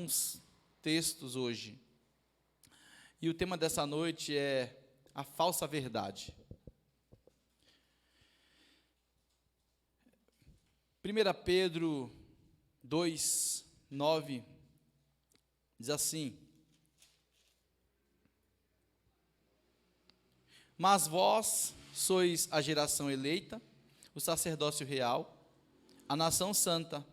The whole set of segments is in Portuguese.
alguns textos hoje. E o tema dessa noite é a falsa verdade. 1 Pedro 2, 9, diz assim: Mas vós sois a geração eleita, o sacerdócio real, a nação santa,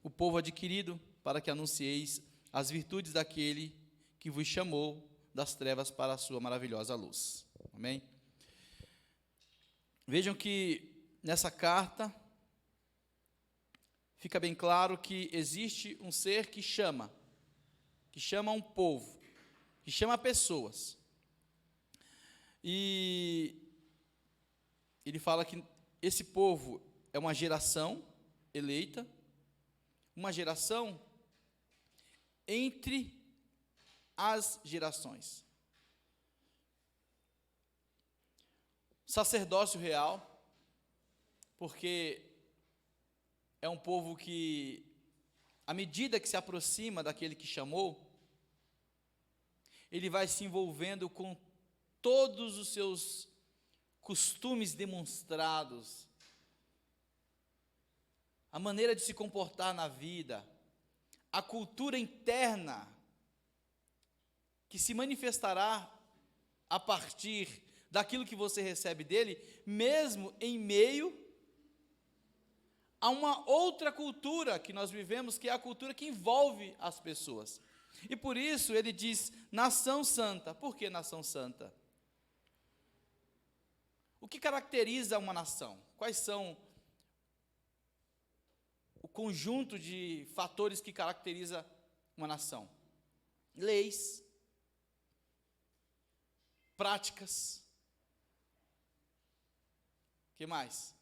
o povo adquirido, para que anuncieis as virtudes daquele que vos chamou das trevas para a sua maravilhosa luz. Amém? Vejam que nessa carta fica bem claro que existe um ser que chama um povo, que chama pessoas. E ele fala que esse povo é uma geração eleita, uma geração entre as gerações. Sacerdócio real, porque é um povo que, à medida que se aproxima daquele que chamou, ele vai se envolvendo com todos os seus costumes demonstrados, a maneira de se comportar na vida, a cultura interna que se manifestará a partir daquilo que você recebe dele, mesmo em meio a uma outra cultura que nós vivemos, que é a cultura que envolve as pessoas. E por isso ele diz nação santa. Por que nação santa? O que caracteriza uma nação? Quais são o conjunto de fatores que caracteriza uma nação? Leis, práticas, o que mais?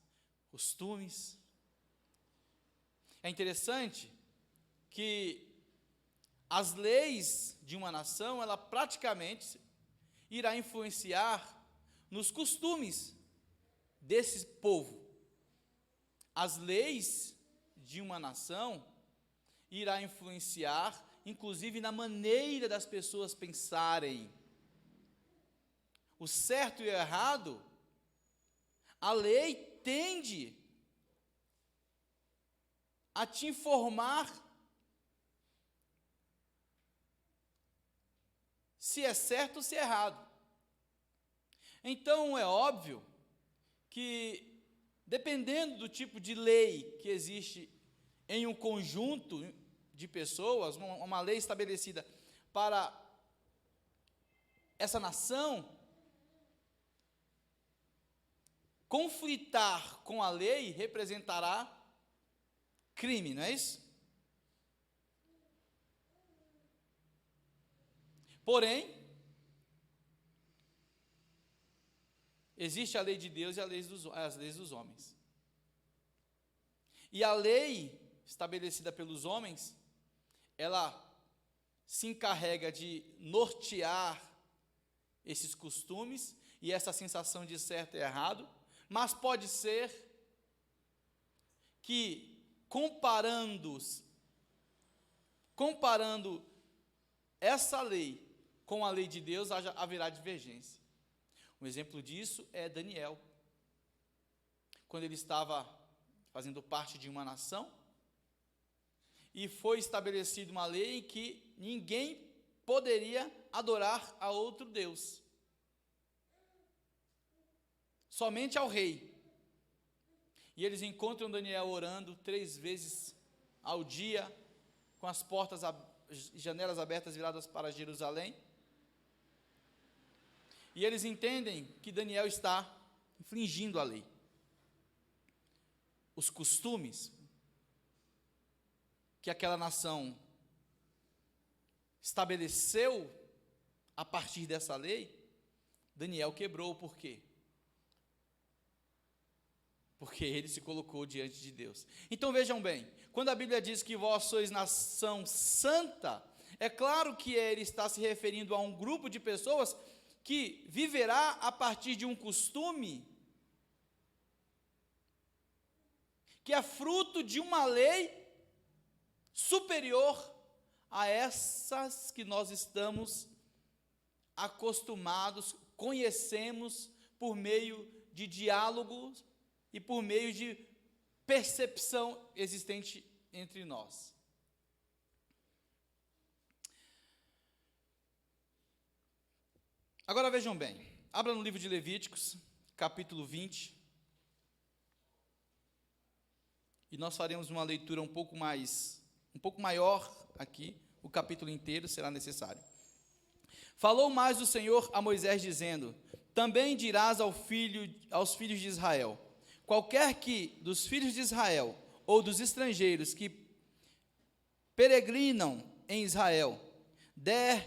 Costumes. É interessante que as leis de uma nação, ela praticamente irá influenciar nos costumes desse povo. As leis de uma nação irá influenciar, inclusive, na maneira das pessoas pensarem. O certo e o errado, a lei tende a te informar se é certo ou se é errado. Então, é óbvio que, dependendo do tipo de lei que existe em um conjunto de pessoas, uma lei estabelecida para essa nação, conflitar com a lei representará crime, não é isso? Porém, existe a lei de Deus e as leis dos homens. E a lei estabelecida pelos homens, ela se encarrega de nortear esses costumes e essa sensação de certo e errado, mas pode ser que comparando essa lei com a lei de Deus, haverá divergência. Um exemplo disso é Daniel. Quando ele estava fazendo parte de uma nação, e foi estabelecida uma lei em que ninguém poderia adorar a outro Deus, somente ao rei. E eles encontram Daniel orando 3 vezes ao dia, com as portas e janelas abertas viradas para Jerusalém. E eles entendem que Daniel está infringindo a lei. Os costumes que aquela nação estabeleceu a partir dessa lei, Daniel quebrou. Por quê? Porque ele se colocou diante de Deus. Então vejam bem, quando a Bíblia diz que vós sois nação santa, é claro que ele está se referindo a um grupo de pessoas que viverá a partir de um costume que é fruto de uma lei superior a essas que nós estamos acostumados, conhecemos por meio de diálogos e por meio de percepção existente entre nós. Agora vejam bem, abra no livro de Levíticos, capítulo 20, e nós faremos uma leitura um pouco maior aqui, o capítulo inteiro será necessário. Falou mais o Senhor a Moisés, dizendo: também dirás aos filhos de Israel: qualquer que dos filhos de Israel ou dos estrangeiros que peregrinam em Israel der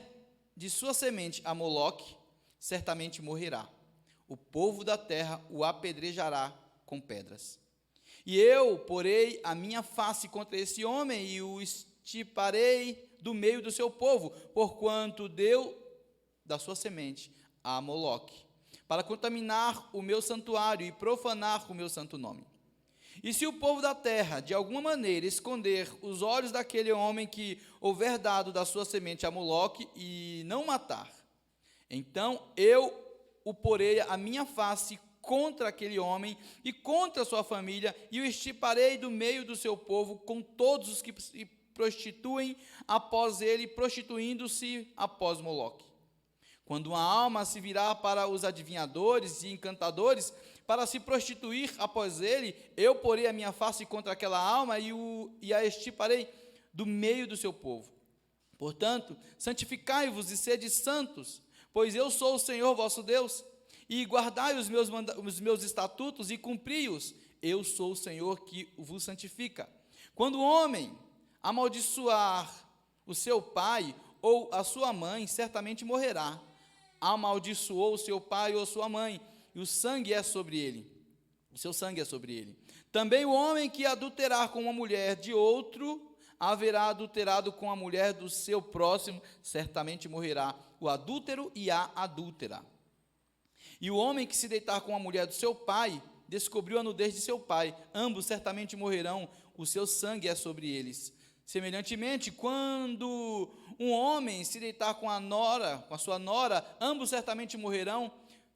de sua semente a Moloque, certamente morrerá. O povo da terra o apedrejará com pedras. E eu porei a minha face contra esse homem e o extirparei do meio do seu povo, porquanto deu da sua semente a Moloque, para contaminar o meu santuário e profanar o meu santo nome. E se o povo da terra, de alguma maneira, esconder os olhos daquele homem que houver dado da sua semente a Moloque e não matar, então eu o porei a minha face contra aquele homem e contra a sua família, e o extirparei do meio do seu povo, com todos os que se prostituem após ele, prostituindo-se após Moloque. Quando uma alma se virar para os adivinhadores e encantadores, para se prostituir após ele, eu porei a minha face contra aquela alma e a extirparei do meio do seu povo. Portanto, santificai-vos e sede santos, pois eu sou o Senhor vosso Deus, e guardai os meus estatutos e cumpri-os. Eu sou o Senhor que vos santifica. Quando o homem amaldiçoar o seu pai ou a sua mãe, certamente morrerá. Amaldiçoou o seu pai ou sua mãe, e o sangue é sobre ele. O seu sangue é sobre ele. Também o homem que adulterar com uma mulher de outro, haverá adulterado com a mulher do seu próximo, certamente morrerá o adúltero e a adúltera. E o homem que se deitar com a mulher do seu pai, descobriu a nudez de seu pai, ambos certamente morrerão, o seu sangue é sobre eles. Semelhantemente, quando um homem se deitar com a sua nora, ambos certamente morrerão,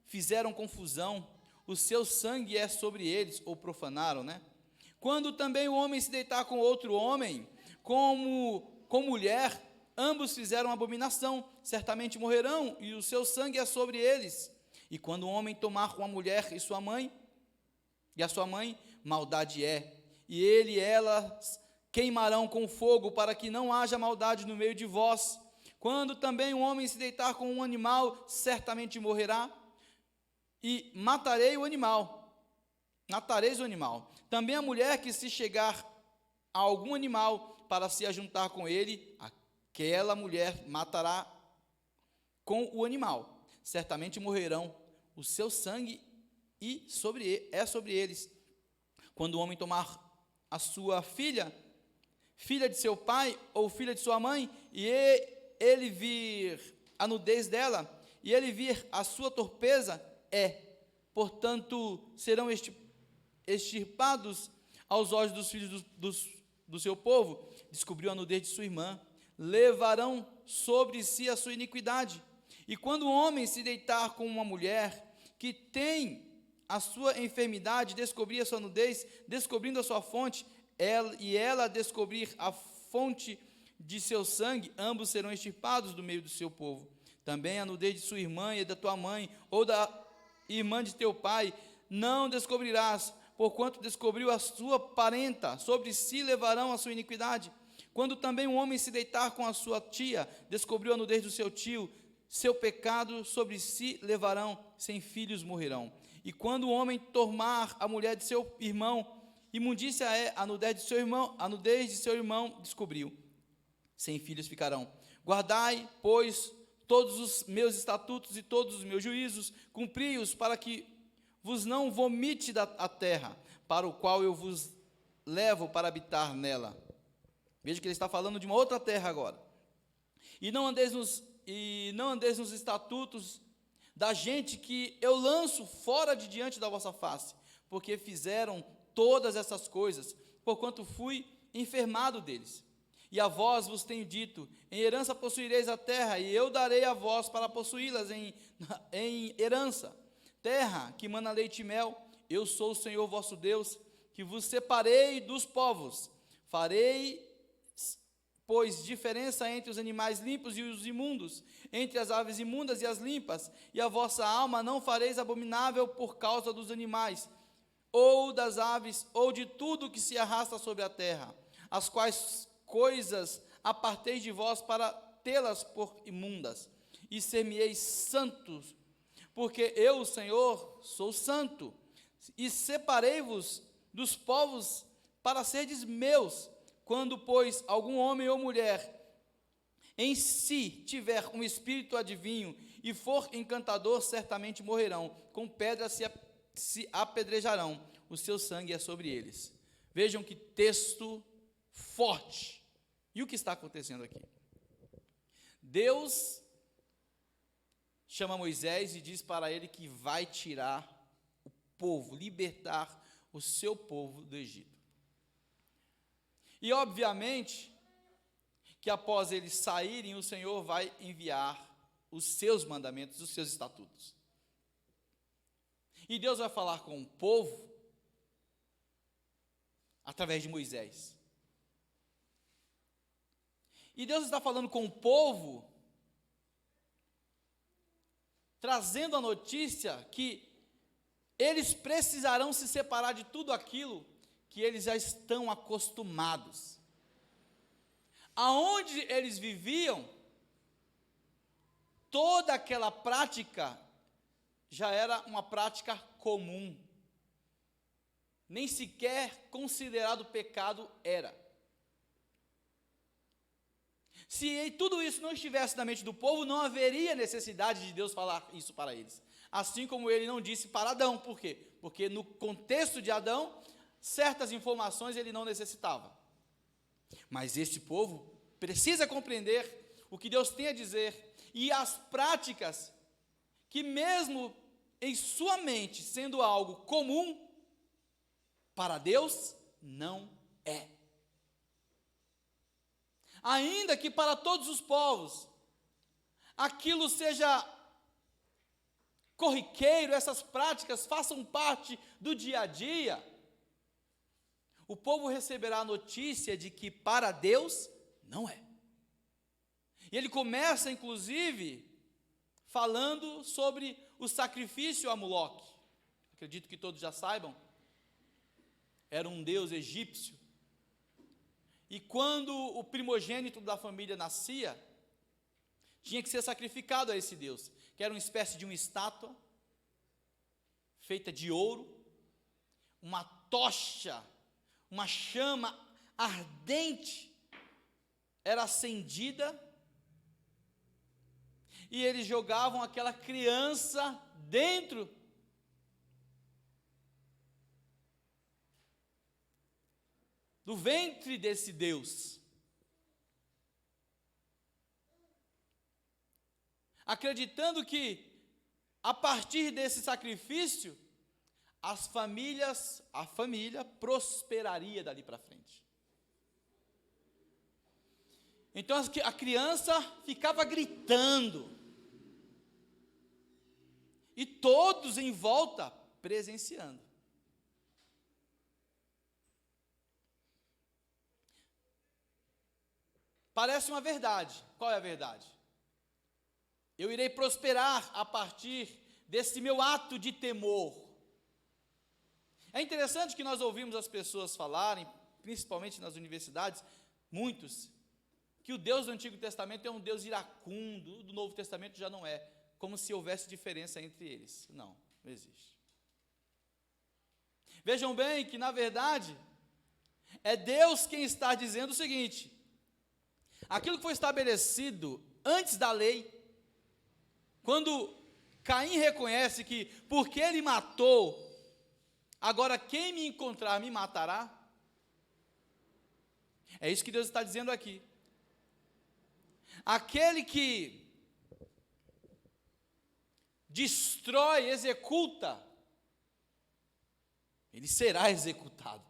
fizeram confusão, o seu sangue é sobre eles, ou profanaram, né? Quando também o homem se deitar com outro homem, com mulher, ambos fizeram abominação, certamente morrerão, e o seu sangue é sobre eles. E quando o homem tomar com a mulher e a sua mãe, maldade é, e ele e elas queimarão com fogo, para que não haja maldade no meio de vós. Quando também o homem se deitar com um animal, certamente morrerá, e matareis o animal. Também a mulher que se chegar a algum animal para se ajuntar com ele, aquela mulher matará com o animal. Certamente morrerão, o seu sangue é sobre eles. Quando o homem tomar a sua filha de seu pai ou filha de sua mãe, e ele vir a nudez dela, e ele vir a sua torpeza, portanto, serão extirpados aos olhos dos filhos do seu povo. Descobriu a nudez de sua irmã, levarão sobre si a sua iniquidade. E quando o homem se deitar com uma mulher que tem a sua enfermidade, descobrir a sua nudez, descobrindo a sua fonte, ela descobrir a fonte de seu sangue, ambos serão extirpados do meio do seu povo. Também a nudez de sua irmã e da tua mãe, ou da irmã de teu pai, não descobrirás, porquanto descobriu a sua parenta, sobre si levarão a sua iniquidade. Quando também um homem se deitar com a sua tia, descobriu a nudez do seu tio, seu pecado sobre si levarão, sem filhos morrerão. E quando o homem tomar a mulher de seu irmão, imundícia é a nudez de seu irmão descobriu, sem filhos ficarão. Guardai, pois, todos os meus estatutos e todos os meus juízos, cumpri-os, para que vos não vomite a terra, para o qual eu vos levo para habitar nela. Veja que ele está falando de uma outra terra agora. E não andeis nos estatutos da gente que eu lanço fora de diante da vossa face, porque fizeram todas essas coisas, porquanto fui enfermado deles. E a vós vos tenho dito: em herança possuireis a terra, e eu darei a vós para possuí-las em herança. Terra que mana leite e mel. Eu sou o Senhor vosso Deus, que vos separei dos povos. Farei, pois, diferença entre os animais limpos e os imundos, entre as aves imundas e as limpas, e a vossa alma não fareis abominável por causa dos animais, ou das aves, ou de tudo que se arrasta sobre a terra, as quais coisas apartei de vós para tê-las por imundas, e ser-me-eis santos, porque eu, o Senhor, sou santo, e separei-vos dos povos para serdes meus. Quando, pois, algum homem ou mulher em si tiver um espírito adivinho e for encantador, certamente morrerão, com pedras se apedrejarão, o seu sangue é sobre eles. Vejam que texto forte. E o que está acontecendo aqui? Deus chama Moisés e diz para ele que vai tirar o povo, libertar o seu povo do Egito. E obviamente que após eles saírem, o Senhor vai enviar os seus mandamentos, os seus estatutos. E Deus vai falar com o povo através de Moisés. E Deus está falando com o povo, trazendo a notícia que eles precisarão se separar de tudo aquilo que eles já estão acostumados. Aonde eles viviam, toda aquela prática já era uma prática comum. Nem sequer considerado pecado era. Se tudo isso não estivesse na mente do povo, não haveria necessidade de Deus falar isso para eles. Assim como ele não disse para Adão. Por quê? Porque no contexto de Adão, certas informações ele não necessitava. Mas este povo precisa compreender o que Deus tem a dizer e as práticas que, mesmo em sua mente sendo algo comum, para Deus não é. Ainda que para todos os povos aquilo seja corriqueiro, essas práticas façam parte do dia a dia, o povo receberá a notícia de que para Deus não é. E ele começa, inclusive, falando sobre o sacrifício a Moloque. Acredito que todos já saibam. Era um deus egípcio. E quando o primogênito da família nascia, tinha que ser sacrificado a esse deus, que era uma espécie de uma estátua, feita de ouro, uma tocha, uma chama ardente, era acendida, e eles jogavam aquela criança dentro do ventre desse Deus, acreditando que a partir desse sacrifício a família prosperaria dali para frente. Então a criança ficava gritando e todos em volta presenciando. Parece uma verdade. Qual é a verdade? Eu irei prosperar a partir desse meu ato de temor. É interessante que nós ouvimos as pessoas falarem, principalmente nas universidades, muitos, que o Deus do Antigo Testamento é um Deus iracundo, do Novo Testamento já não é, como se houvesse diferença entre eles. Não existe. Vejam bem que, na verdade, é Deus quem está dizendo o seguinte: aquilo que foi estabelecido antes da lei, quando Caim reconhece que, porque ele matou, agora quem me encontrar me matará, é isso que Deus está dizendo aqui. Aquele que destrói, executa, ele será executado.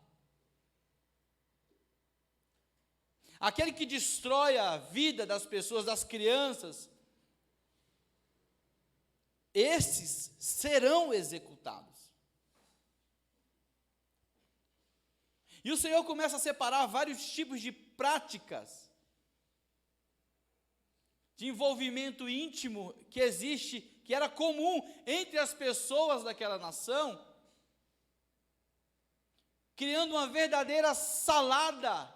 aquele que destrói a vida das pessoas, das crianças, esses serão executados. E o Senhor começa a separar vários tipos de práticas de envolvimento íntimo que existe, que era comum entre as pessoas daquela nação, criando uma verdadeira salada,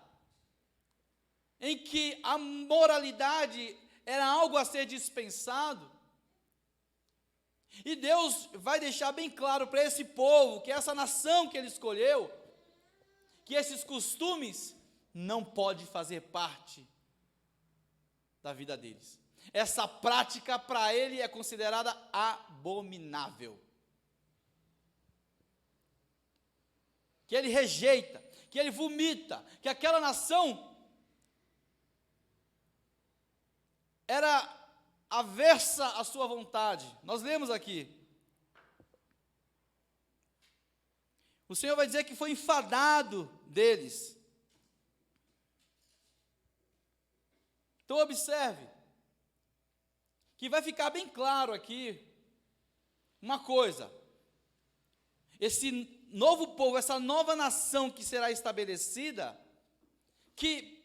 em que a moralidade era algo a ser dispensado. E Deus vai deixar bem claro para esse povo, que essa nação que Ele escolheu, que esses costumes não podem fazer parte da vida deles. Essa prática para ele é considerada abominável. Que ele rejeita, que ele vomita, que aquela nação era aversa à sua vontade. Nós lemos aqui. O Senhor vai dizer que foi enfadado deles. Então observe, que vai ficar bem claro aqui uma coisa: esse novo povo, essa nova nação que será estabelecida, que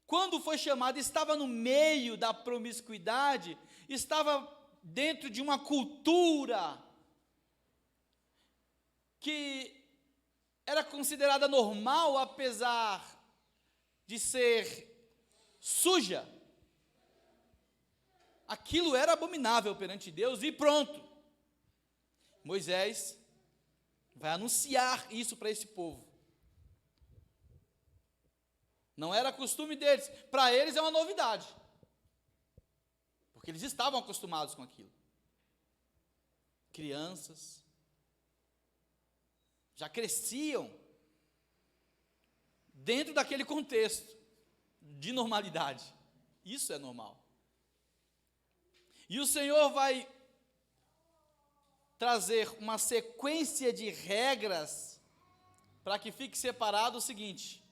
quando foi chamada estava no meio da promiscuidade, estava dentro de uma cultura que era considerada normal, apesar de ser suja. Aquilo era abominável perante Deus e pronto. Moisés vai anunciar isso para esse povo. Não era costume deles, para eles é uma novidade, porque eles estavam acostumados com aquilo. Crianças já cresciam dentro daquele contexto de normalidade. Isso é normal. E o Senhor vai trazer uma sequência de regras para que fique separado o seguinte: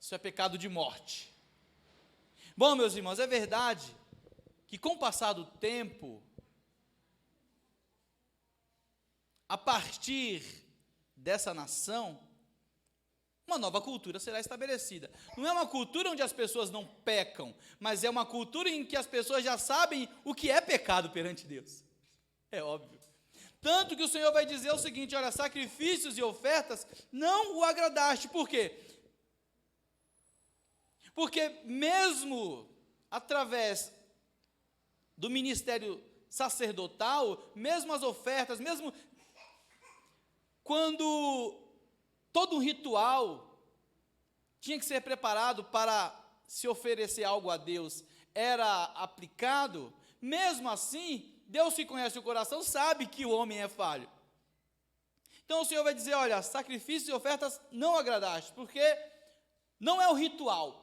isso é pecado de morte. Bom, meus irmãos, é verdade que com o passar do tempo, a partir dessa nação, uma nova cultura será estabelecida. Não é uma cultura onde as pessoas não pecam, mas é uma cultura em que as pessoas já sabem o que é pecado perante Deus. É óbvio. Tanto que o Senhor vai dizer o seguinte: olha, sacrifícios e ofertas não o agradaste. Por quê? Porque mesmo através do ministério sacerdotal, mesmo as ofertas, mesmo quando todo um ritual tinha que ser preparado para se oferecer algo a Deus, era aplicado, mesmo assim, Deus que conhece o coração sabe que o homem é falho. Então o Senhor vai dizer: olha, sacrifícios e ofertas não agradaste, porque não é o ritual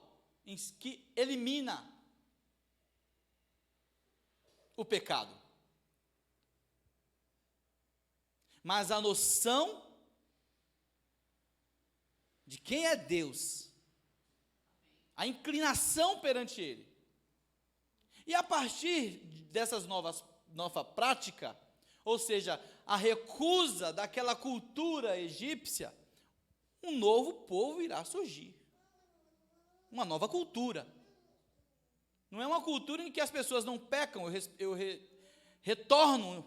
que elimina o pecado, mas a noção de quem é Deus, a inclinação perante Ele. E a partir dessas nova prática, ou seja, a recusa daquela cultura egípcia, um novo povo irá surgir. Uma nova cultura. Não é uma cultura em que as pessoas não pecam. Eu retorno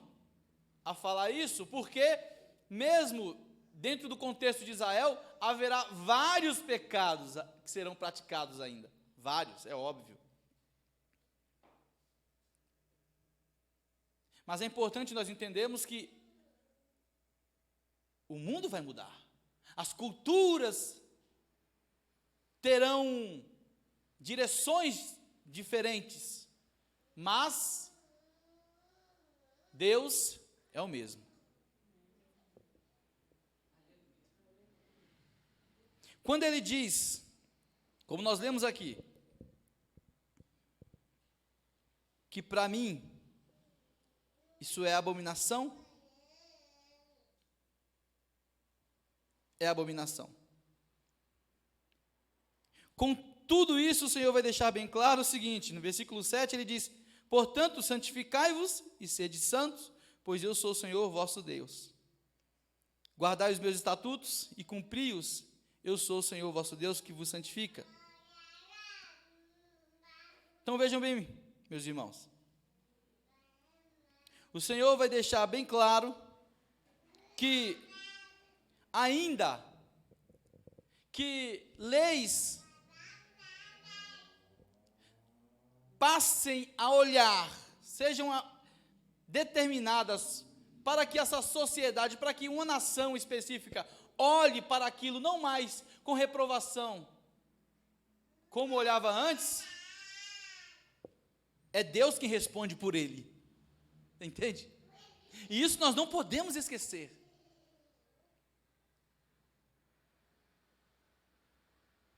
a falar isso, porque mesmo dentro do contexto de Israel, haverá vários pecados que serão praticados ainda. Vários, é óbvio. Mas é importante nós entendermos que o mundo vai mudar. As culturas terão direções diferentes, mas Deus é o mesmo. Quando ele diz, como nós lemos aqui, que para mim isso é abominação, é abominação. Com tudo isso, o Senhor vai deixar bem claro o seguinte, no versículo 7 ele diz: portanto, santificai-vos e sede santos, pois eu sou o Senhor vosso Deus. Guardai os meus estatutos e cumpri-os, eu sou o Senhor vosso Deus que vos santifica. Então vejam bem, meus irmãos, o Senhor vai deixar bem claro que ainda que leis passem a olhar, sejam determinadas para que essa sociedade, para que uma nação específica olhe para aquilo não mais com reprovação, como olhava antes, é Deus quem responde por ele, entende? E isso nós não podemos esquecer.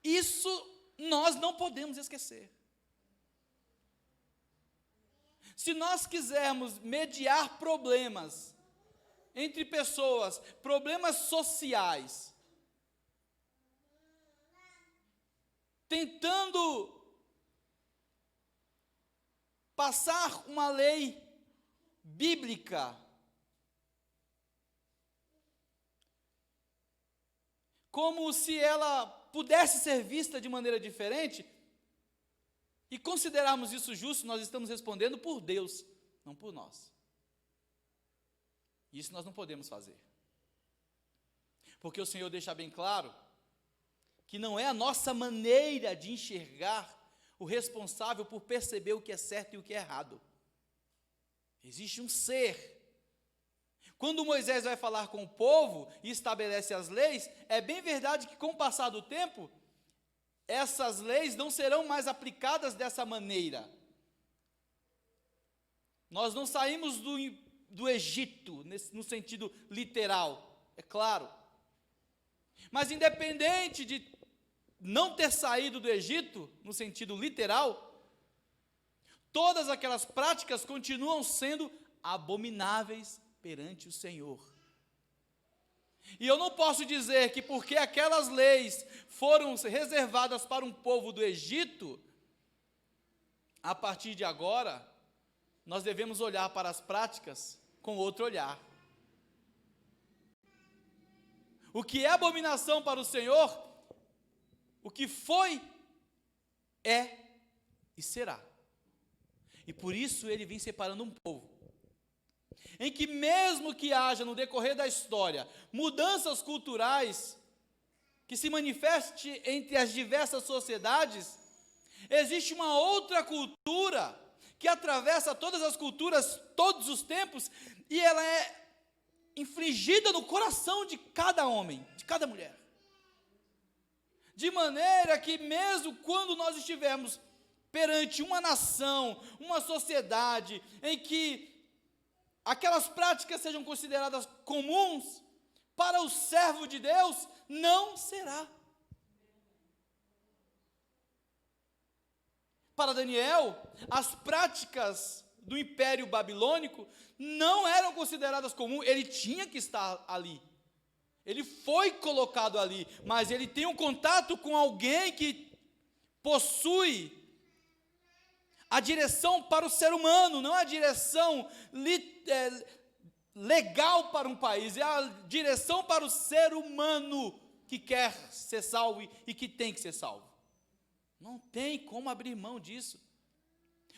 Isso nós não podemos esquecer. Se nós quisermos mediar problemas entre pessoas, problemas sociais, tentando passar uma lei bíblica, como se ela pudesse ser vista de maneira diferente, e considerarmos isso justo, nós estamos respondendo por Deus, não por nós. Isso nós não podemos fazer. Porque o Senhor deixa bem claro que não é a nossa maneira de enxergar o responsável por perceber o que é certo e o que é errado. Existe um ser. Quando Moisés vai falar com o povo e estabelece as leis, é bem verdade que com o passar do tempo, essas leis não serão mais aplicadas dessa maneira. Nós não saímos do Egito, no sentido literal, é claro. Mas independente de não ter saído do Egito, no sentido literal, todas aquelas práticas continuam sendo abomináveis perante o Senhor. E eu não posso dizer que porque aquelas leis foram reservadas para um povo do Egito, a partir de agora, nós devemos olhar para as práticas com outro olhar. O que é abominação para o Senhor, o que foi, é e será. E por isso ele vem separando um povo, em que mesmo que haja no decorrer da história mudanças culturais que se manifeste entre as diversas sociedades, existe uma outra cultura que atravessa todas as culturas, todos os tempos, e ela é infligida no coração de cada homem, de cada mulher. De maneira que mesmo quando nós estivermos perante uma nação, uma sociedade em que aquelas práticas sejam consideradas comuns, para o servo de Deus, não será. Para Daniel, as práticas do Império Babilônico não eram consideradas comuns, ele tinha que estar ali. Ele foi colocado ali, mas ele tem um contato com alguém que possui a direção para o ser humano, não a direção legal para um país, é a direção para o ser humano que quer ser salvo e que tem que ser salvo. Não tem como abrir mão disso.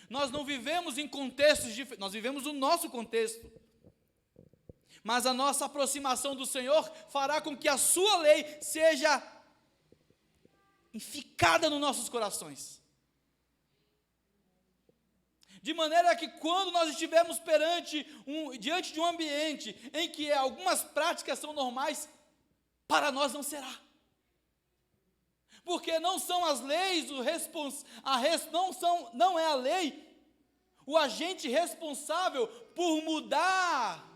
Nós não vivemos em contextos diferentes, nós vivemos o nosso contexto. Mas a nossa aproximação do Senhor fará com que a sua lei seja enficada nos nossos corações. De maneira que quando nós estivermos diante de um ambiente em que algumas práticas são normais, para nós não será. Porque não são as leis, não é a lei o agente responsável por mudar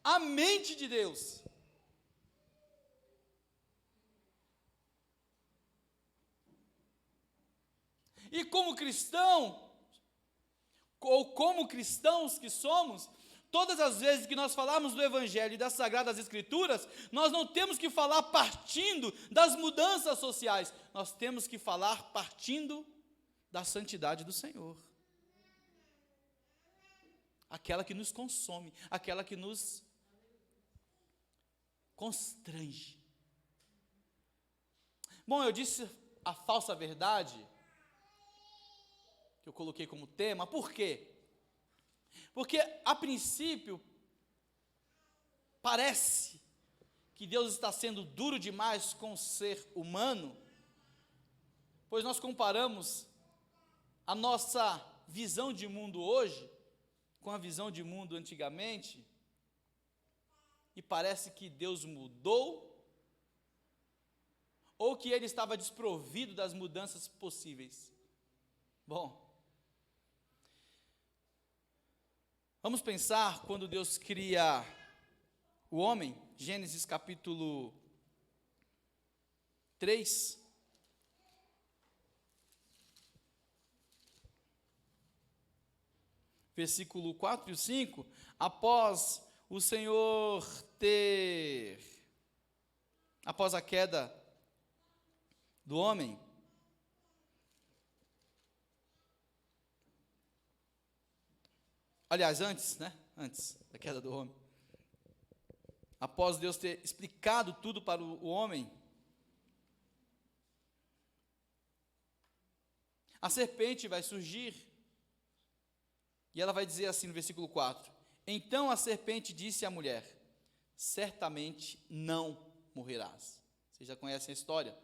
a mente de Deus. E como cristão, ou como cristãos que somos, Todas as vezes que nós falarmos do Evangelho e das Sagradas Escrituras, nós não temos que falar partindo das mudanças sociais, nós temos que falar partindo da santidade do Senhor. Aquela que nos consome, aquela que nos constrange. Bom, eu disse a falsa verdade, que eu coloquei como tema, por quê? Porque, a princípio, parece que Deus está sendo duro demais com o ser humano, pois nós comparamos a nossa visão de mundo hoje com a visão de mundo antigamente, e parece que Deus mudou, ou que Ele estava desprovido das mudanças possíveis. Bom, vamos pensar quando Deus cria o homem, Gênesis capítulo 3. Versículo 4 e 5, após a queda do homem, aliás, antes da queda do homem, após Deus ter explicado tudo para o homem, a serpente vai surgir, e ela vai dizer assim no versículo 4, então a serpente disse à mulher, certamente não morrerás. Vocês já conhecem a história.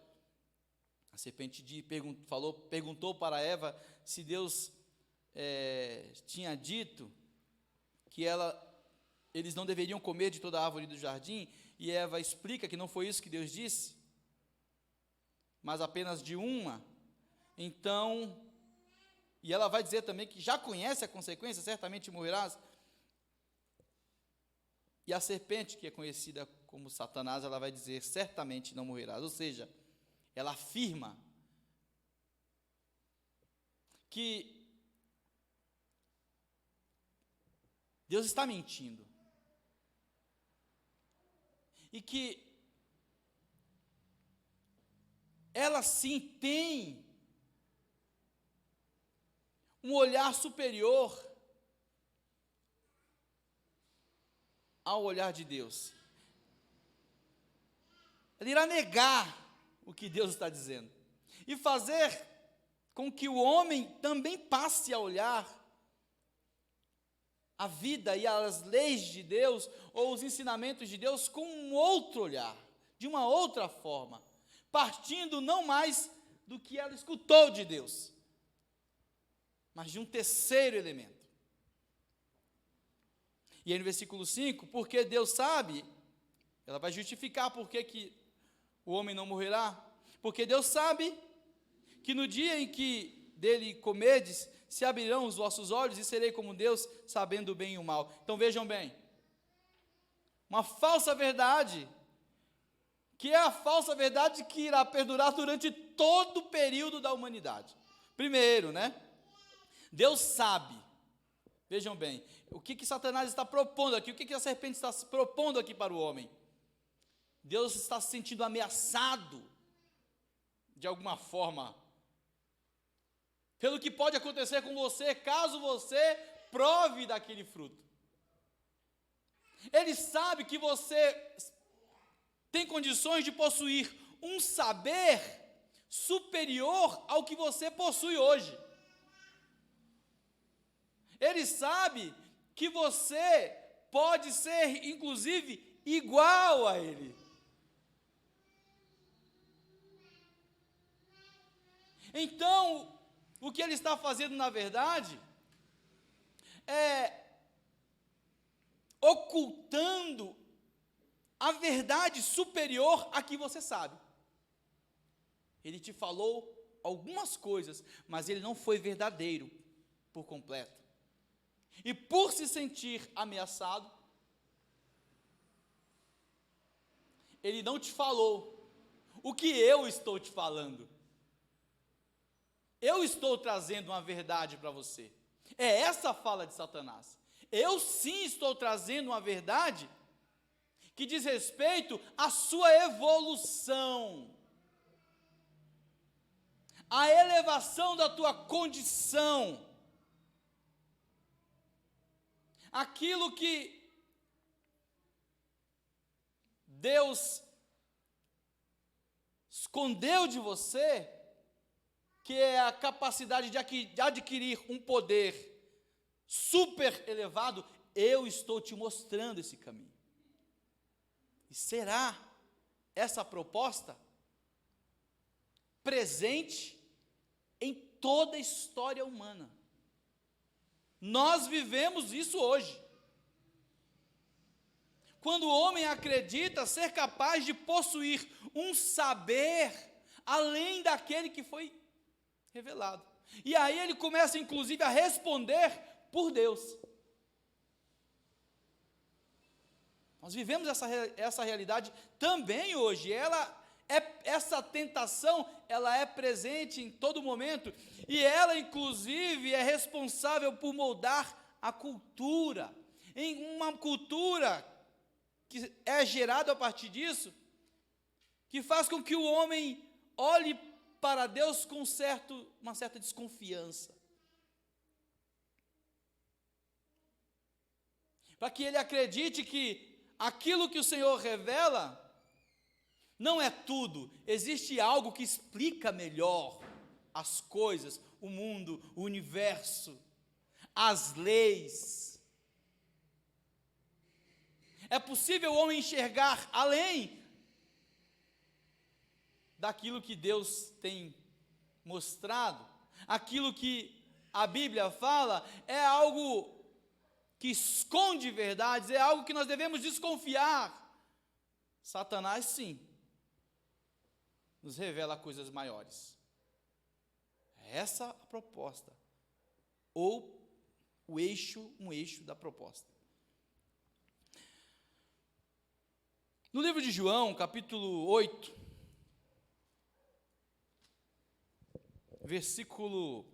A serpente perguntou para Eva se Deus tinha dito que eles não deveriam comer de toda a árvore do jardim, e Eva explica que não foi isso que Deus disse, mas apenas de uma. Então, e ela vai dizer também que já conhece a consequência, certamente morrerás. E a serpente, que é conhecida como Satanás, ela vai dizer, certamente não morrerás. Ou seja, ela afirma que Deus está mentindo. E que ela sim tem um olhar superior ao olhar de Deus. Ela irá negar o que Deus está dizendo e fazer com que o homem também passe a olhar a vida e as leis de Deus ou os ensinamentos de Deus com um outro olhar, de uma outra forma, partindo não mais do que ela escutou de Deus, mas de um terceiro elemento. E aí no versículo 5, porque Deus sabe, ela vai justificar por que o homem não morrerá, porque Deus sabe que no dia em que dele comerdes, se abrirão os vossos olhos e serei como Deus, sabendo o bem e o mal. Então vejam bem, uma falsa verdade, que é a falsa verdade que irá perdurar durante todo o período da humanidade. Primeiro, Deus sabe, vejam bem, o que Satanás está propondo aqui, o que a serpente está propondo aqui para o homem? Deus está se sentindo ameaçado, de alguma forma, pelo que pode acontecer com você, caso você prove daquele fruto. Ele sabe que você tem condições de possuir um saber superior ao que você possui hoje. Ele sabe que você pode ser, inclusive, igual a ele. Então, o que ele está fazendo, na verdade, é ocultando a verdade superior a que você sabe. Ele te falou algumas coisas, mas ele não foi verdadeiro por completo. E por se sentir ameaçado, ele não te falou o que eu estou te falando. Eu estou trazendo uma verdade para você. É essa a fala de Satanás. Eu sim estou trazendo uma verdade que diz respeito à sua evolução, à elevação da tua condição, aquilo que Deus escondeu de você, que é a capacidade de adquirir um poder super elevado, eu estou te mostrando esse caminho. E será essa proposta presente em toda a história humana? Nós vivemos isso hoje. Quando o homem acredita ser capaz de possuir um saber além daquele que foi revelado. E aí ele começa, inclusive, a responder por Deus. Nós vivemos essa realidade também hoje. Essa tentação, ela é presente em todo momento, e ela, inclusive, é responsável por moldar a cultura. Em uma cultura que é gerada a partir disso, que faz com que o homem olhe para Deus com uma certa desconfiança. Para que ele acredite que aquilo que o Senhor revela não é tudo, existe algo que explica melhor as coisas, o mundo, o universo, as leis. É possível o homem enxergar além daquilo que Deus tem mostrado. Aquilo que a Bíblia fala é algo que esconde verdades, é algo que nós devemos desconfiar. Satanás, sim, nos revela coisas maiores. É essa a proposta, ou um eixo da proposta. No livro de João, capítulo 8, versículo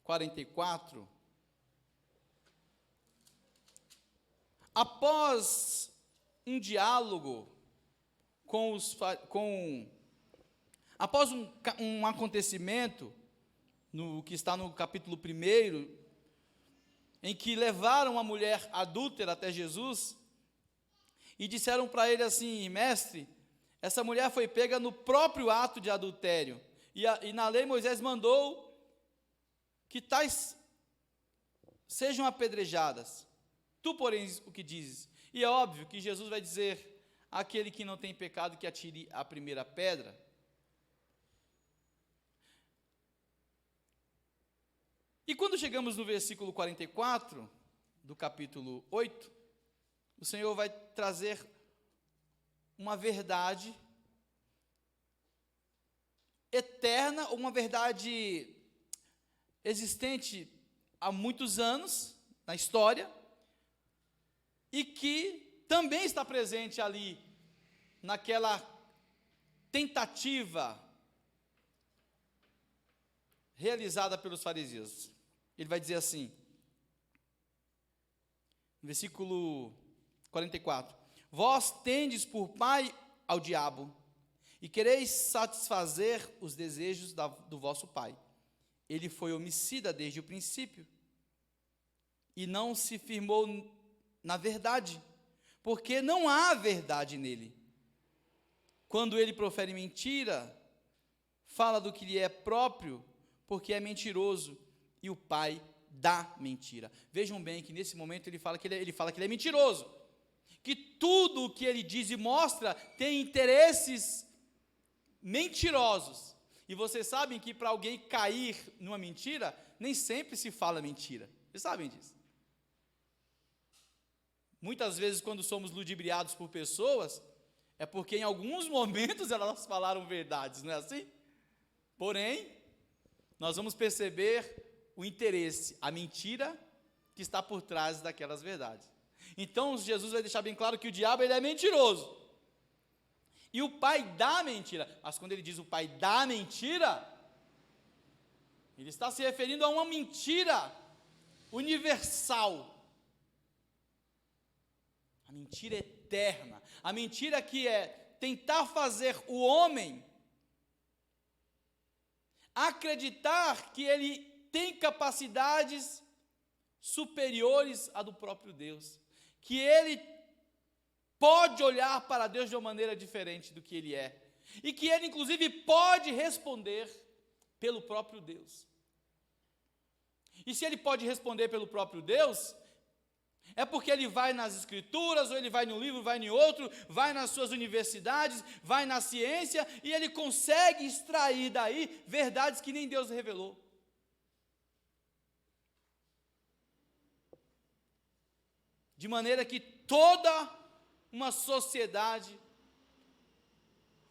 44, após um diálogo após um acontecimento, que está no capítulo 1, em que levaram a mulher adúltera até Jesus, e disseram para ele assim: mestre, essa mulher foi pega no próprio ato de adultério, e na lei Moisés mandou que tais sejam apedrejadas. Tu, porém, o que dizes? E é óbvio que Jesus vai dizer: aquele que não tem pecado, que atire a primeira pedra. E quando chegamos no versículo 44, do capítulo 8, o Senhor vai trazer uma verdade eterna, uma verdade existente há muitos anos na história, e que também está presente ali, naquela tentativa realizada pelos fariseus. Ele vai dizer assim, versículo 44: vós tendes por pai ao diabo, e quereis satisfazer os desejos do vosso pai. Ele foi homicida desde o princípio, e não se firmou na verdade, porque não há verdade nele. Quando ele profere mentira, fala do que lhe é próprio, porque é mentiroso, e o pai da mentira. Vejam bem que nesse momento ele fala que ele é mentiroso, que tudo o que ele diz e mostra tem interesses mentirosos. E vocês sabem que para alguém cair numa mentira, nem sempre se fala mentira. Vocês sabem disso. Muitas vezes, quando somos ludibriados por pessoas, é porque em alguns momentos elas falaram verdades, não é assim? Porém, nós vamos perceber o interesse, a mentira que está por trás daquelas verdades. Então, Jesus vai deixar bem claro que o diabo, ele é mentiroso, e o pai da mentira. Mas quando ele diz o pai da mentira, ele está se referindo a uma mentira universal. A mentira eterna. A mentira que é tentar fazer o homem acreditar que ele tem capacidades superiores à do próprio Deus. Que ele pode olhar para Deus de uma maneira diferente do que ele é. E que ele, inclusive, pode responder pelo próprio Deus. E se ele pode responder pelo próprio Deus, é porque ele vai nas escrituras, ou ele vai num livro, vai em outro, vai nas suas universidades, vai na ciência, e ele consegue extrair daí verdades que nem Deus revelou. De maneira que toda uma sociedade,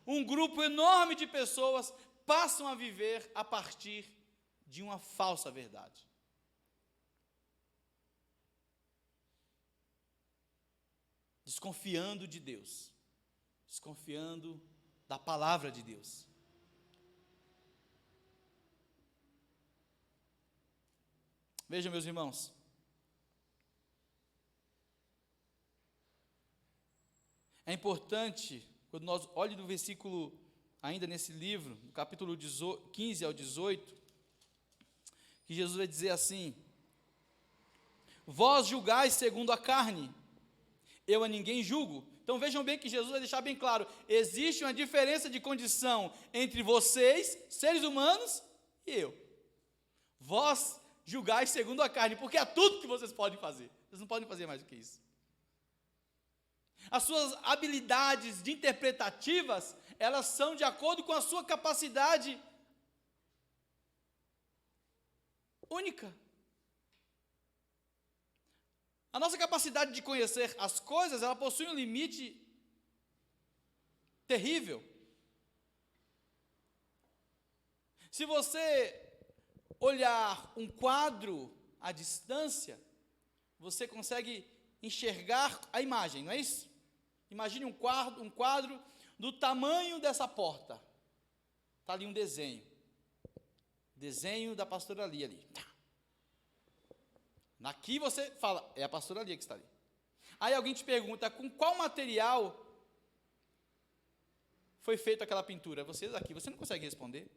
um grupo enorme de pessoas passam a viver a partir de uma falsa verdade. Desconfiando de Deus, desconfiando da palavra de Deus. Vejam, meus irmãos, é importante, quando nós olhamos no versículo, ainda nesse livro, no capítulo 15 ao 18, que Jesus vai dizer assim: vós julgais segundo a carne, eu a ninguém julgo. Então vejam bem que Jesus vai deixar bem claro, existe uma diferença de condição entre vocês, seres humanos, e eu. Vós julgais segundo a carne, porque é tudo que vocês podem fazer. Vocês não podem fazer mais do que isso. As suas habilidades interpretativas, elas são de acordo com a sua capacidade única. A nossa capacidade de conhecer as coisas, ela possui um limite terrível. Se você olhar um quadro à distância, você consegue enxergar a imagem, não é isso? Imagine um quadro do tamanho dessa porta. Está ali um desenho. Desenho da pastora Lia ali. Aqui você fala, é a pastora Lia que está ali. Aí alguém te pergunta, com qual material foi feita aquela pintura? Vocês aqui, você não consegue responder.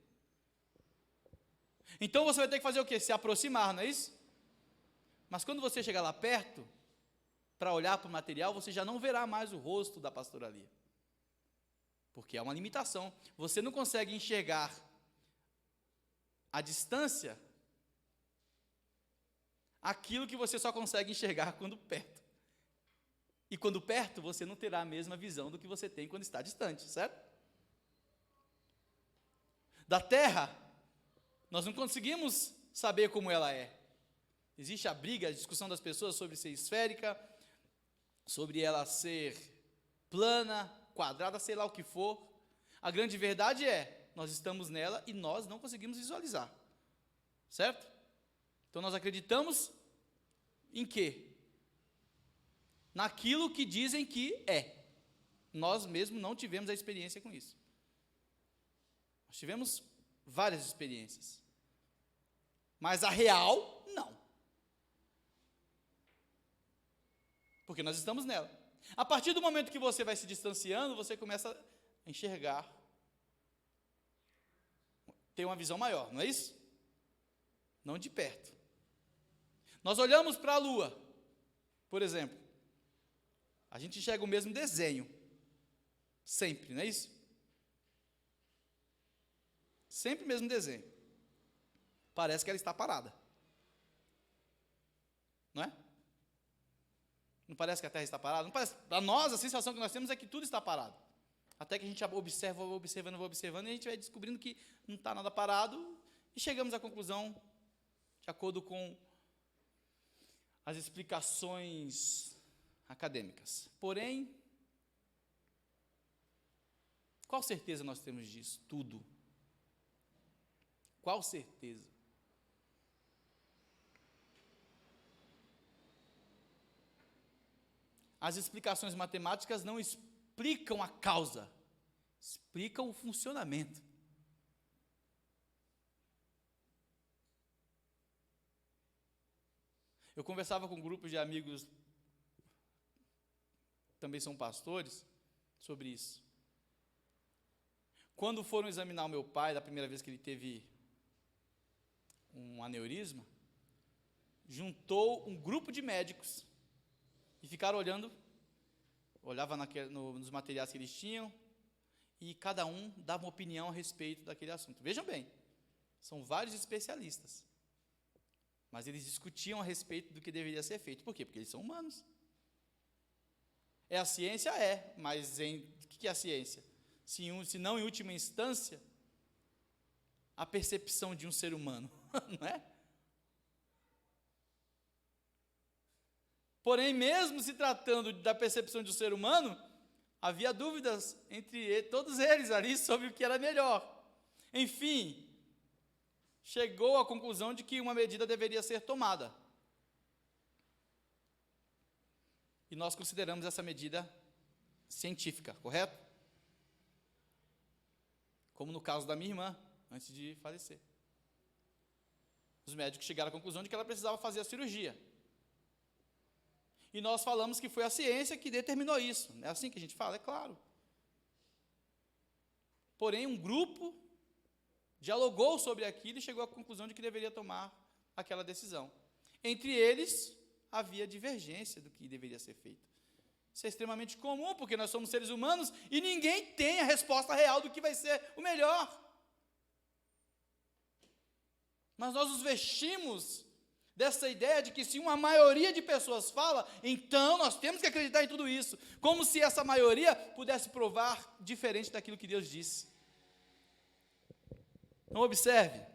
Então você vai ter que fazer o quê? Se aproximar, não é isso? Mas quando você chegar lá perto, para olhar para o material, você já não verá mais o rosto da pastora Lia. Porque é uma limitação. Você não consegue enxergar à distância aquilo que você só consegue enxergar quando perto. E quando perto, você não terá a mesma visão do que você tem quando está distante, certo? Da Terra, nós não conseguimos saber como ela é. Existe a briga, a discussão das pessoas sobre ser esférica, sobre ela ser plana, quadrada, sei lá o que for. A grande verdade é, nós estamos nela e nós não conseguimos visualizar. Certo? Então nós acreditamos em quê? Naquilo que dizem que é. Nós mesmos não tivemos a experiência com isso. Nós tivemos várias experiências. Mas a real, não. Porque nós estamos nela. A partir do momento que você vai se distanciando, você começa a enxergar, ter uma visão maior, não é isso? Não de perto. Nós olhamos para a Lua, por exemplo, a gente enxerga o mesmo desenho, sempre, não é isso? Sempre o mesmo desenho. Parece que ela está parada. Não é? Não parece que a Terra está parada? Não parece. Para nós, a sensação que nós temos é que tudo está parado. Até que a gente observa, vai observando, e a gente vai descobrindo que não está nada parado, e chegamos à conclusão, de acordo com as explicações acadêmicas. Porém, qual certeza nós temos disso? Tudo. Qual certeza? As explicações matemáticas não explicam a causa, explicam o funcionamento. Eu conversava com grupos de amigos, também são pastores, sobre isso. Quando foram examinar o meu pai, da primeira vez que ele teve um aneurisma, juntou um grupo de médicos e ficaram olhava nos materiais que eles tinham, e cada um dava uma opinião a respeito daquele assunto. Vejam bem, são vários especialistas, mas eles discutiam a respeito do que deveria ser feito. Por quê? Porque eles são humanos. É a ciência? É, mas o que é a ciência? Se não em última instância, a percepção de um ser humano, não é? Porém, mesmo se tratando da percepção de um ser humano, havia dúvidas entre todos eles ali sobre o que era melhor. Enfim, chegou à conclusão de que uma medida deveria ser tomada. E nós consideramos essa medida científica, correto? Como no caso da minha irmã, antes de falecer. Os médicos chegaram à conclusão de que ela precisava fazer a cirurgia. E nós falamos que foi a ciência que determinou isso. Não é assim que a gente fala? É claro. Porém, um grupo dialogou sobre aquilo e chegou à conclusão de que deveria tomar aquela decisão. Entre eles, havia divergência do que deveria ser feito. Isso é extremamente comum, porque nós somos seres humanos e ninguém tem a resposta real do que vai ser o melhor. Mas nós nos vestimos dessa ideia de que se uma maioria de pessoas fala, então nós temos que acreditar em tudo isso, como se essa maioria pudesse provar diferente daquilo que Deus disse. Então observe,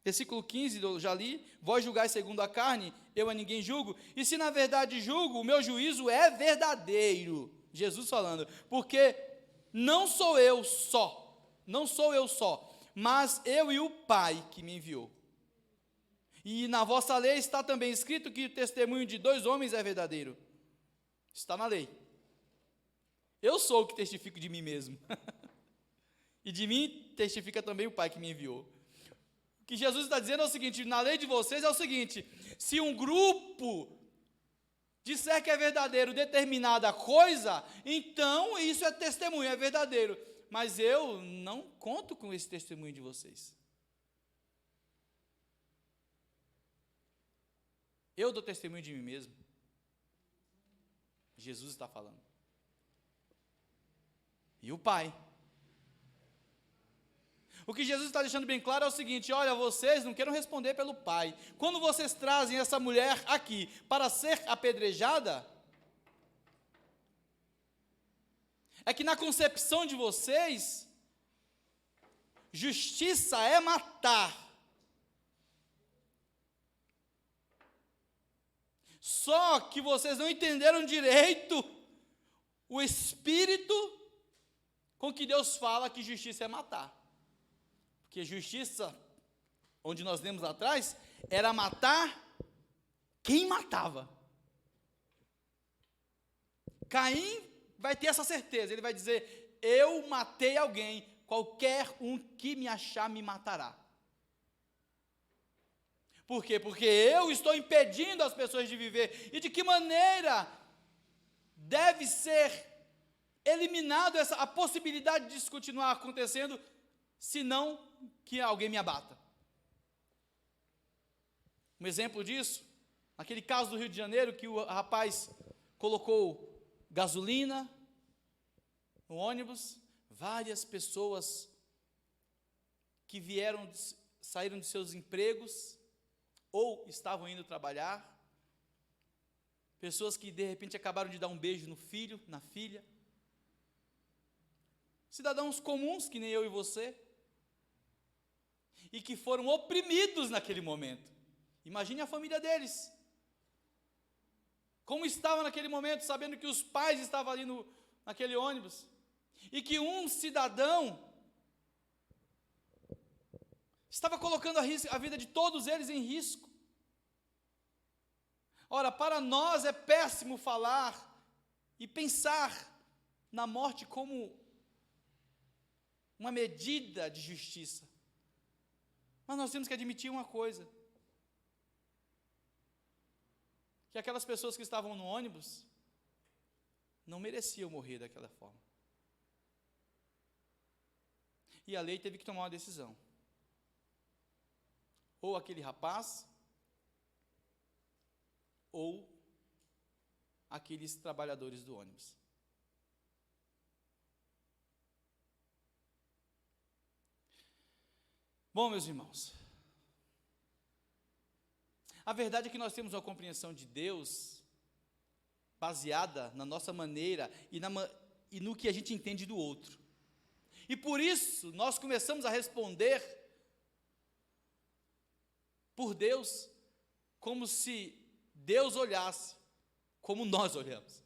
versículo 15, eu já li: vós julgais segundo a carne, eu a ninguém julgo, e se na verdade julgo, o meu juízo é verdadeiro. Jesus falando, porque não sou eu só, mas eu e o Pai que me enviou. E na vossa lei está também escrito que o testemunho de 2 homens é verdadeiro. Está na lei. Eu sou o que testifico de mim mesmo. E de mim testifica também o Pai que me enviou. O que Jesus está dizendo é o seguinte: na lei de vocês é o seguinte: se um grupo disser que é verdadeiro determinada coisa, então isso é testemunho, é verdadeiro. Mas eu não conto com esse testemunho de vocês. Eu dou testemunho de mim mesmo. Jesus está falando. E o Pai. O que Jesus está deixando bem claro é o seguinte: olha, vocês não queiram responder pelo Pai. Quando vocês trazem essa mulher aqui para ser apedrejada, é que na concepção de vocês, justiça é matar. Só que vocês não entenderam direito o espírito com que Deus fala que justiça é matar. Porque justiça, onde nós lemos lá atrás, era matar quem matava. Caim vai ter essa certeza, ele vai dizer: eu matei alguém, qualquer um que me achar me matará. Por quê? Porque eu estou impedindo as pessoas de viver. E de que maneira deve ser eliminado a possibilidade disso continuar acontecendo, se não que alguém me abata? Um exemplo disso, naquele caso do Rio de Janeiro, que o rapaz colocou gasolina no ônibus, várias pessoas que saíram de seus empregos, ou estavam indo trabalhar, pessoas que de repente acabaram de dar um beijo no filho, na filha, cidadãos comuns que nem eu e você, e que foram oprimidos naquele momento. Imagine a família deles, como estava naquele momento, sabendo que os pais estavam ali naquele ônibus, e que um cidadão estava colocando a vida de todos eles em risco. Ora, para nós é péssimo falar e pensar na morte como uma medida de justiça. Mas nós temos que admitir uma coisa: que aquelas pessoas que estavam no ônibus não mereciam morrer daquela forma. E a lei teve que tomar uma decisão. Ou aquele rapaz, ou aqueles trabalhadores do ônibus. Bom, meus irmãos, a verdade é que nós temos uma compreensão de Deus baseada na nossa maneira e no que a gente entende do outro. E por isso nós começamos a responder por Deus como se Deus olhasse como nós olhamos.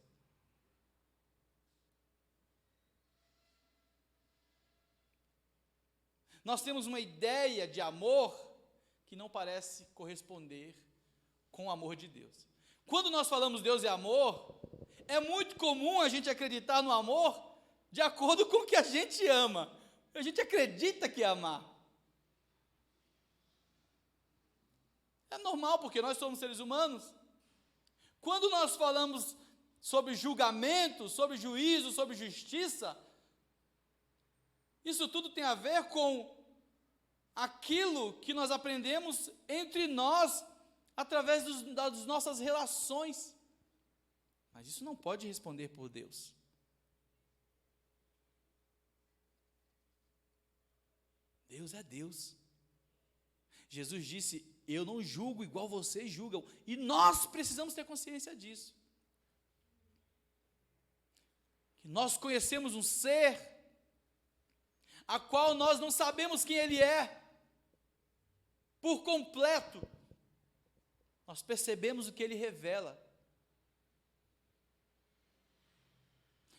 Nós temos uma ideia de amor que não parece corresponder com o amor de Deus. Quando nós falamos Deus é amor, é muito comum a gente acreditar no amor de acordo com o que a gente ama. A gente acredita que é amar. É normal, porque nós somos seres humanos. Quando nós falamos sobre julgamento, sobre juízo, sobre justiça, isso tudo tem a ver com aquilo que nós aprendemos entre nós, através das nossas relações. Mas isso não pode responder por Deus. Deus é Deus. Jesus disse: eu não julgo igual vocês julgam. E nós precisamos ter consciência disso. Que nós conhecemos um ser a qual nós não sabemos quem ele é por completo. Nós percebemos o que ele revela.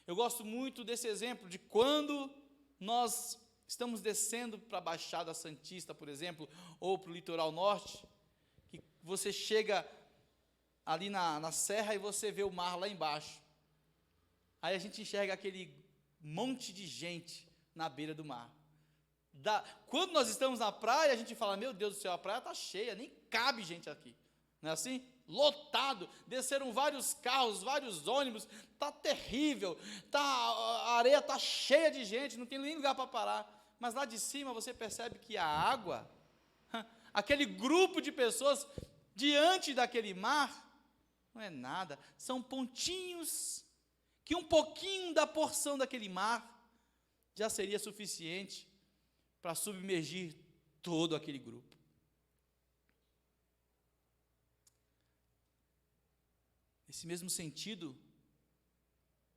Eu gosto muito desse exemplo de quando nós estamos descendo para a Baixada Santista, por exemplo, ou para o litoral norte, que você chega ali na serra e você vê o mar lá embaixo. Aí a gente enxerga aquele monte de gente na beira do mar. Quando nós estamos na praia, a gente fala: meu Deus do céu, a praia está cheia, nem cabe gente aqui. Não é assim? Lotado, desceram vários carros, vários ônibus, está terrível, a areia está cheia de gente, não tem nem lugar para parar. Mas lá de cima você percebe que a água, aquele grupo de pessoas diante daquele mar, não é nada, são pontinhos, que um pouquinho da porção daquele mar já seria suficiente para submergir todo aquele grupo. Nesse mesmo sentido,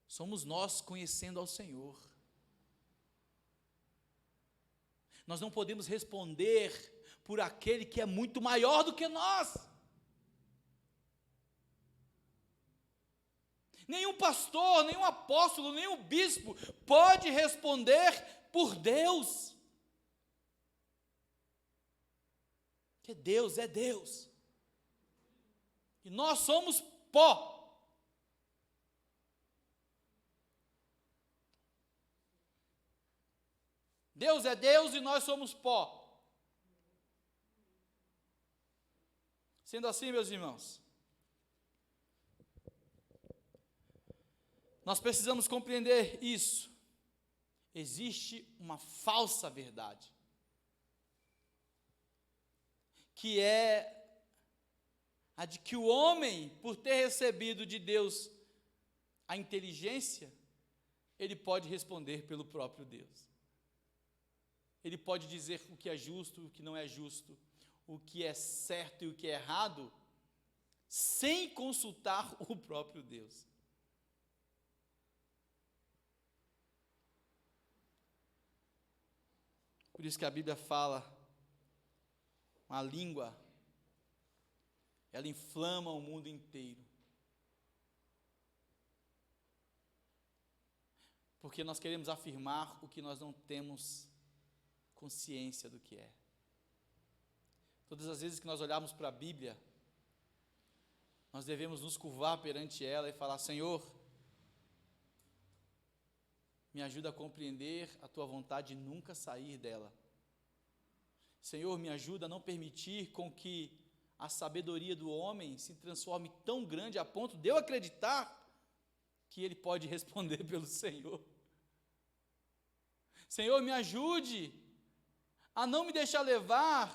somos nós conhecendo ao Senhor. Nós não podemos responder por aquele que é muito maior do que nós. Nenhum pastor, nenhum apóstolo, nenhum bispo pode responder por Deus. Porque Deus é Deus. E nós somos pó. Deus é Deus e nós somos pó. Sendo assim, meus irmãos, nós precisamos compreender isso. Existe uma falsa verdade, que é a de que o homem, por ter recebido de Deus a inteligência, ele pode responder pelo próprio Deus. Ele pode dizer o que é justo, o que não é justo, o que é certo e o que é errado, sem consultar o próprio Deus. Por isso que a Bíblia fala, a língua, ela inflama o mundo inteiro. Porque nós queremos afirmar o que nós não temos consciência do que é. Todas as vezes que nós olharmos para a Bíblia, nós devemos nos curvar perante ela e falar: Senhor, me ajuda a compreender a Tua vontade e nunca sair dela. Senhor, me ajuda a não permitir com que a sabedoria do homem se transforme tão grande a ponto de eu acreditar que ele pode responder pelo Senhor. Senhor, me ajude a não me deixar levar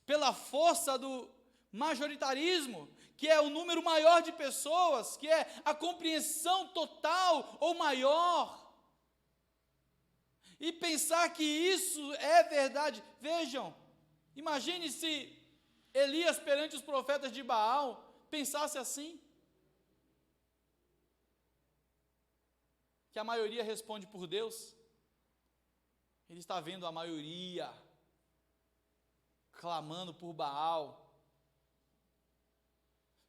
pela força do majoritarismo, que é o número maior de pessoas, que é a compreensão total ou maior, e pensar que isso é verdade. Vejam, imagine se Elias perante os profetas de Baal pensasse assim, que a maioria responde por Deus. Ele está vendo a maioria clamando por Baal,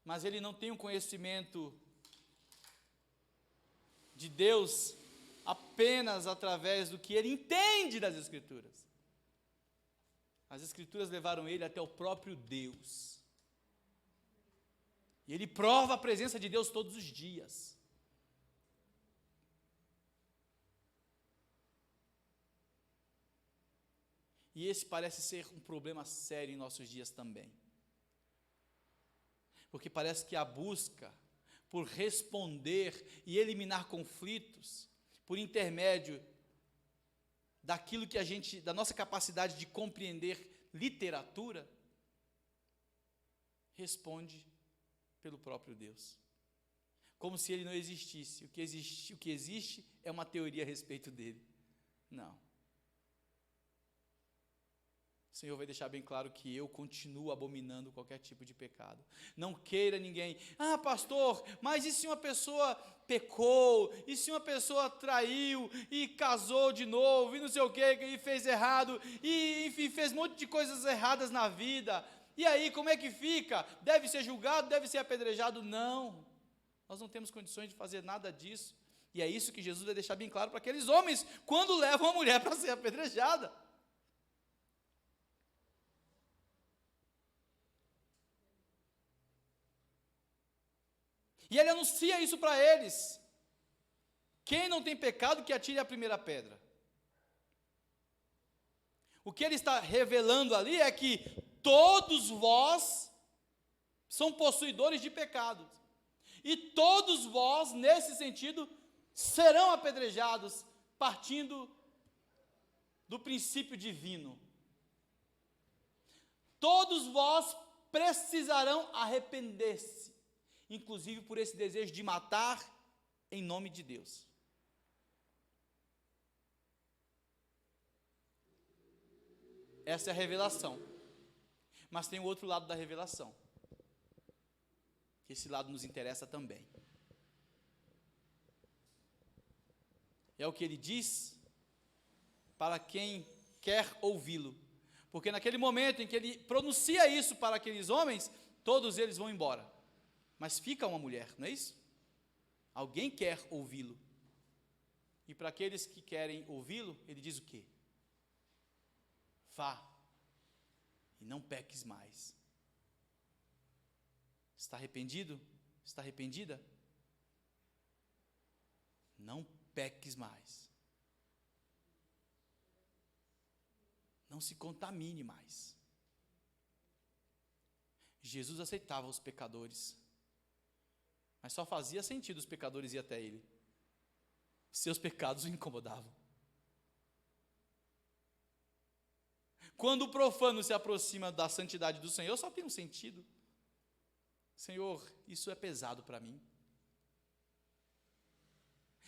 mas ele não tem um conhecimento de Deus apenas através do que ele entende das Escrituras. As Escrituras levaram ele até o próprio Deus, e ele prova a presença de Deus todos os dias. E esse parece ser um problema sério em nossos dias também. Porque parece que a busca por responder e eliminar conflitos, por intermédio daquilo que da nossa capacidade de compreender literatura, responde pelo próprio Deus. Como se ele não existisse. O que existe é uma teoria a respeito dele. Não. O Senhor vai deixar bem claro que eu continuo abominando qualquer tipo de pecado. Não queira ninguém, pastor, mas e se uma pessoa pecou, e se uma pessoa traiu, e casou de novo, e não sei o que, e fez errado, e enfim, fez um monte de coisas erradas na vida, e aí como é que fica? Deve ser julgado, deve ser apedrejado? Não, nós não temos condições de fazer nada disso, e é isso que Jesus vai deixar bem claro para aqueles homens, quando levam a mulher para ser apedrejada. E ele anuncia isso para eles. Quem não tem pecado, que atire a primeira pedra. O que ele está revelando ali é que todos vós são possuidores de pecados. E todos vós, nesse sentido, serão apedrejados, partindo do princípio divino. Todos vós precisarão arrepender-se, inclusive por esse desejo de matar em nome de Deus. Essa é a revelação. Mas tem o outro lado da revelação. Esse lado nos interessa também. É o que ele diz para quem quer ouvi-lo. Porque naquele momento em que ele pronuncia isso para aqueles homens, todos eles vão embora. Mas fica uma mulher, não é isso? Alguém quer ouvi-lo. E para aqueles que querem ouvi-lo, ele diz o quê? Vá e não peques mais. Está arrependido? Está arrependida? Não peques mais. Não se contamine mais. Jesus aceitava os pecadores, mas só fazia sentido os pecadores ir até ele. Seus pecados o incomodavam. Quando o profano se aproxima da santidade do Senhor, só tem um sentido. Senhor, isso é pesado para mim.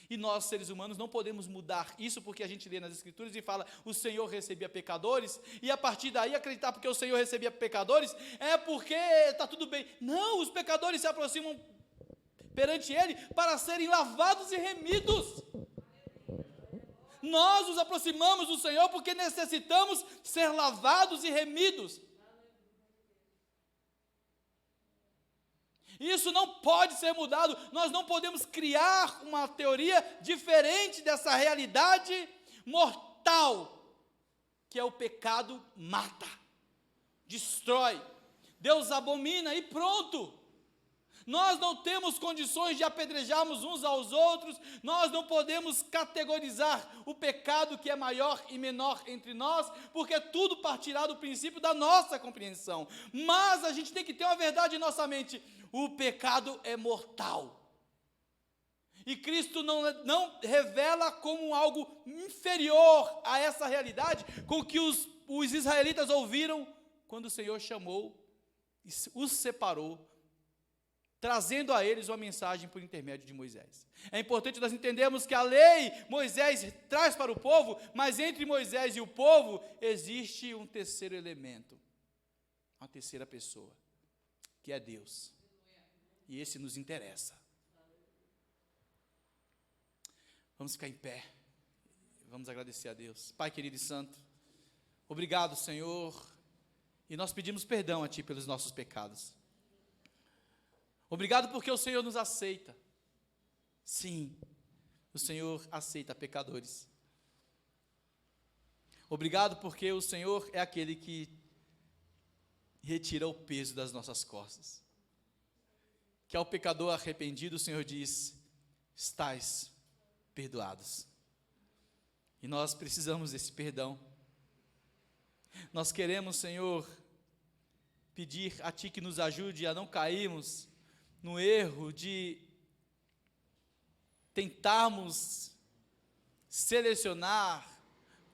E nós, seres humanos, não podemos mudar isso porque a gente lê nas Escrituras e fala, o Senhor recebia pecadores, e a partir daí acreditar porque o Senhor recebia pecadores, é porque está tudo bem. Não, os pecadores se aproximam perante Ele para serem lavados e remidos. Nós nos aproximamos do Senhor porque necessitamos ser lavados e remidos. Isso não pode ser mudado. Nós não podemos criar uma teoria diferente dessa realidade mortal, que é o pecado mata, destrói. Deus abomina e pronto. Nós não temos condições de apedrejarmos uns aos outros, nós não podemos categorizar o pecado que é maior e menor entre nós, porque tudo partirá do princípio da nossa compreensão. Mas a gente tem que ter uma verdade em nossa mente: o pecado é mortal. E Cristo não revela como algo inferior a essa realidade com que os israelitas ouviram quando o Senhor chamou e os separou, trazendo a eles uma mensagem por intermédio de Moisés. É importante nós entendermos que a lei Moisés traz para o povo, mas entre Moisés e o povo existe um terceiro elemento, uma terceira pessoa, que é Deus. E esse nos interessa. Vamos ficar em pé, vamos agradecer a Deus. Pai querido e santo, obrigado, Senhor, e nós pedimos perdão a Ti pelos nossos pecados. Obrigado porque o Senhor nos aceita. Sim, o Senhor aceita pecadores. Obrigado porque o Senhor é aquele que retira o peso das nossas costas. Que ao pecador arrependido o Senhor diz: estais perdoados. E nós precisamos desse perdão. Nós queremos, Senhor, pedir a Ti que nos ajude a não cairmos no erro de tentarmos selecionar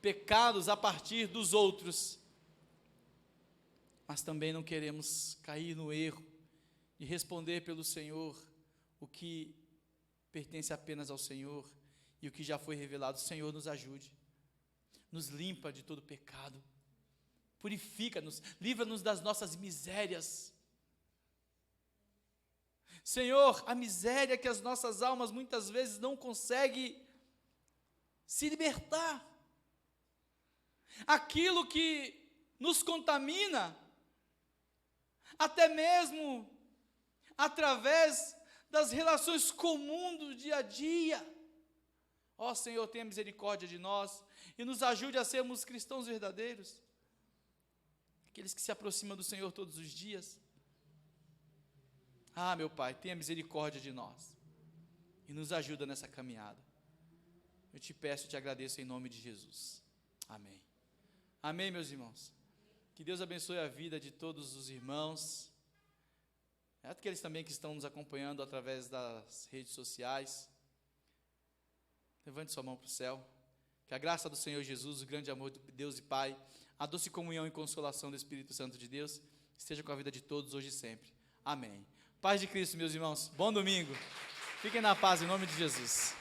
pecados a partir dos outros, mas também não queremos cair no erro de responder pelo Senhor o que pertence apenas ao Senhor e o que já foi revelado. Senhor, nos ajude, nos limpa de todo pecado, purifica-nos, livra-nos das nossas misérias. Senhor, a miséria que as nossas almas muitas vezes não conseguem se libertar, aquilo que nos contamina, até mesmo através das relações comuns do dia a dia. Ó Senhor, tenha misericórdia de nós e nos ajude a sermos cristãos verdadeiros, aqueles que se aproximam do Senhor todos os dias. Ah, meu Pai, tenha misericórdia de nós e nos ajuda nessa caminhada. Eu te peço e te agradeço em nome de Jesus. Amém. Amém, meus irmãos. Que Deus abençoe a vida de todos os irmãos, aqueles também que estão nos acompanhando através das redes sociais. Levante sua mão para o céu. Que a graça do Senhor Jesus, o grande amor de Deus e Pai, a doce comunhão e consolação do Espírito Santo de Deus, esteja com a vida de todos hoje e sempre. Amém. Paz de Cristo, meus irmãos. Bom domingo. Fiquem na paz em nome de Jesus.